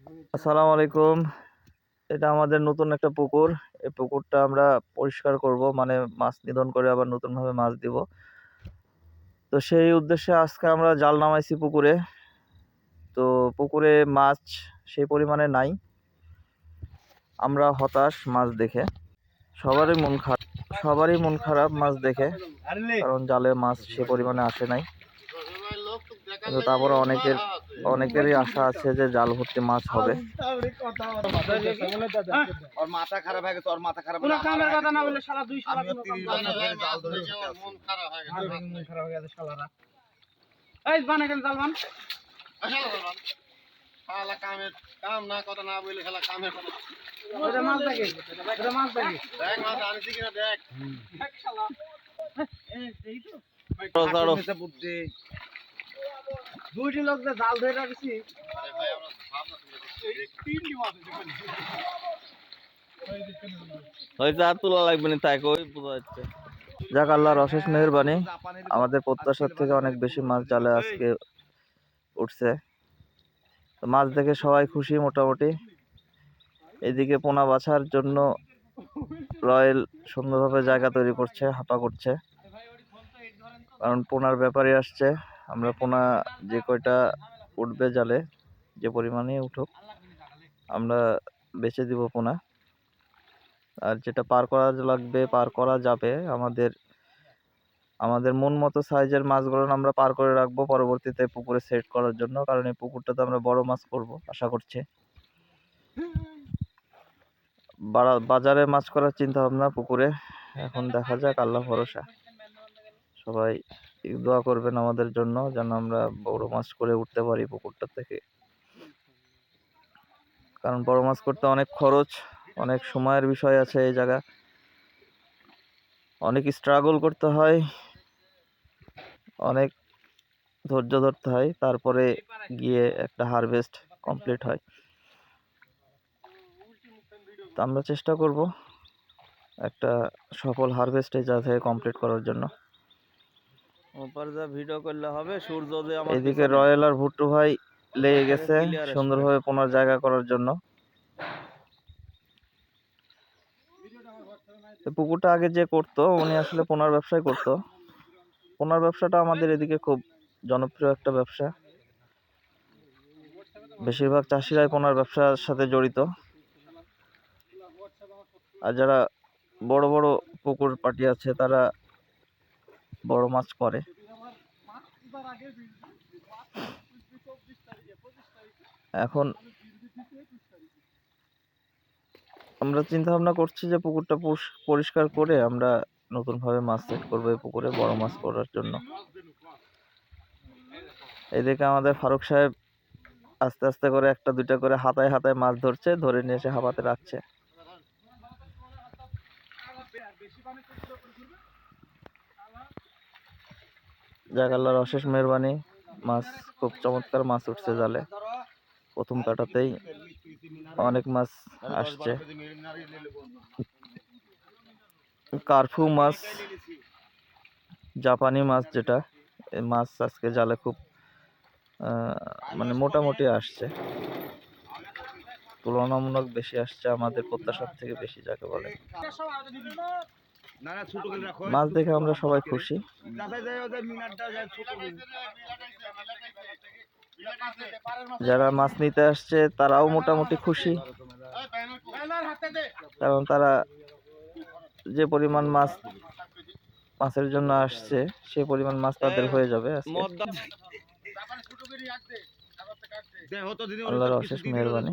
আসসালামু আলাইকুম। এটা আমাদের নতুন একটা পুকুর। এই পুকুরটা আমরা পরিষ্কার করব, মানে মাছ নিধন করে আবার নতুনভাবে মাছ দিব। তো সেই উদ্দেশ্যে আজকে আমরা জাল নামাইছি পুকুরে। তো পুকুরে মাছ সেই পরিমাণে নাই। আমরা হতাশ মাছ দেখে। সবারই মন খারাপ মাছ দেখে, কারণ জালে মাছ সে পরিমাণে আসে নাই। কিন্তু তারপরে অনেকেরই আশা আছে যে জাল ভর্তি মাছ হবে। ওর মাথা খারাপ হয়ে গেছে, ওর মাথা খারাপ হয়ে গেছে। কামের কথা না বলে শালা দুই শালা আমি 30 বছর ধরে জাল ধরে মন খারাপ হয়ে গেছে। মন খারাপ হয়ে গেছে শালারা। এই বানে কেন জাল বান? শালা কামের কাম না কথা না বলে শালা কামের কথা। ওটা মাছ দেখে। দেখ মাছ আনছি কিনা দেখ। দেখ শালা। এই এই তো। ভাই বুদ্ধি। দুইটি লোক জাল ধরে রাখছি। আরে ভাই আমরা তিনটি মাছ দেখেন। হয়তো আর তোলা লাগবে না, তাই কই বোঝা যাচ্ছে। যাক, আল্লাহর অশেষ মেহেরবানি, আমাদের প্রত্যাশার থেকে অনেক বেশি মাছ জালে আজকে উঠছে। তো মাছ দেখে সবাই খুশি মোটামুটি। এদিকে পোনা বাছার জন্য রয়েল সুন্দরভাবে জায়গা তৈরি করছে, হাঁপা করছে, কারণ পোনার ব্যাপারে আসছে। আমরা পোনা যে কয়টা উঠবে জালে, যে পরিমাণে উঠুক, আমরা বেচে দিব পোনা। আর যেটা পার করা লাগবে, পার করা যাবে, আমাদের মন মতো সাইজের মাছগুলো আমরা পার করে রাখবো পরবর্তীতে পুকুরে সেট করার জন্য, কারণ এই পুকুরটাতে আমরা বড় মাছ করব আশা করছি। বাজারে মাছ করার চিন্তা ভাবনা পুকুরে, এখন দেখা যাক, আল্লাহ ভরসা। সবাই দোয়া করবেন আমাদের জন্য, যেন আমরা বড় মাছ করে উঠতে পারি পুকুরটা থেকে, কারণ বড় মাছ করতে অনেক খরচ, অনেক সময়ের বিষয় আছে। এই জায়গা অনেক স্ট্রাগল করতে হয়, অনেক ধৈর্য ধরতে হয়, তারপরে গিয়ে একটা হারভেস্ট কমপ্লিট হয়। তো আমরা চেষ্টা করব একটা সফল হারভেস্টে যা থেকে কমপ্লিট করার জন্য। ওপার যা ভিডিও করলে হবে, সূর্য যে আমার এদিকে রয়েল আর ভুট্টু ভাই লেগে গেছে সুন্দরভাবে পোনার জায়গা করার জন্য। পুকুরটা আগে যে করতো, উনি আসলে পোনার ব্যবসায় করতো। পোনার ব্যবসাটা আমাদের এদিকে খুব জনপ্রিয় একটা ব্যবসা। বেশিরভাগ চাষিরাই পোনার ব্যবসার সাথে জড়িত। আর যারা বড় বড় পুকুর পাটি আছে, তারা বড় মাছ করে। এখন আমরা চিন্তা ভাবনা করছি যে পুকুরটা পরিষ্কার করে আমরা নতুনভাবে মাছ সেট করবো এই পুকুরে বড় মাছ করার জন্য। এদিকে আমাদের ফারুক সাহেব আস্তে আস্তে করে একটা দুইটা করে হাতায় হাতায় মাছ ধরছে, ধরে নিয়ে এসে হাবাতে রাখছে। যাক, আল্লাহর অশেষ মেহেরবানি, মাছ খুব চমৎকার মাছ উঠছে জালে। প্রথম কাটাতেই অনেক মাছ আসছে। কার্ফু মাছ, জাপানি মাছ যেটা, এই মাছ আজকে জালে খুব মানে মোটামুটি আসছে, তুলনামূলক বেশি আসছে, আমাদের প্রত্যাশার থেকে বেশি যাকে বলে। মাছ দেখে আমরা সবাই খুশি। যারা মাছ নিতে আসছে তারাও মোটামুটি খুশি, কারণ তারা যে পরিমাণ মাছের জন্য আসছে সে পরিমাণ মাছ তাদের হয়ে যাবে আজকে। আল্লাহর অশেষ মেহেরবানি,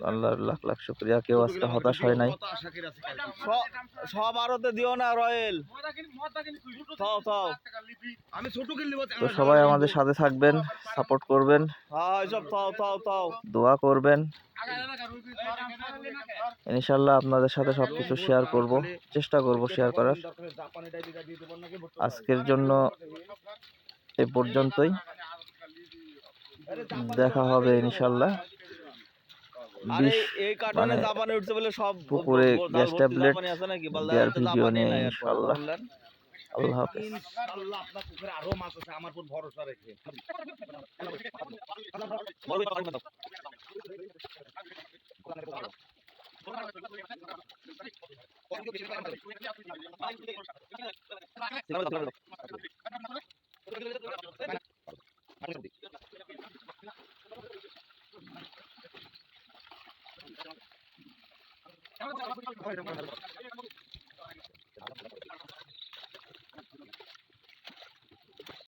আল্লাহর লাখ লাখ শুকরিয়া। কেউ আজকে হতাশ হয় নাই। সব আরতে দিও না রয়েল, তো সবাই আমাদের সাথে থাকবেন, সাপোর্ট করবেন, দোয়া করবেন। ইনশাআল্লাহ আপনাদের সাথে সবকিছু শেয়ার করব, চেষ্টা করব শেয়ার করার। আজকের জন্য এ পর্যন্তই, দেখা হবে ইনশাআল্লাহ। মানে পুকুরে গ্যাস ট্যাবলেট দেওয়ার ভিডিও নিয়ে ইনশাআল্লাহ। আল্লাহ হাফেজ। ইনশাআল্লাহ আপনার পুকুরে আরো মাছ আছে, আমার উপর ভরসা রেখে।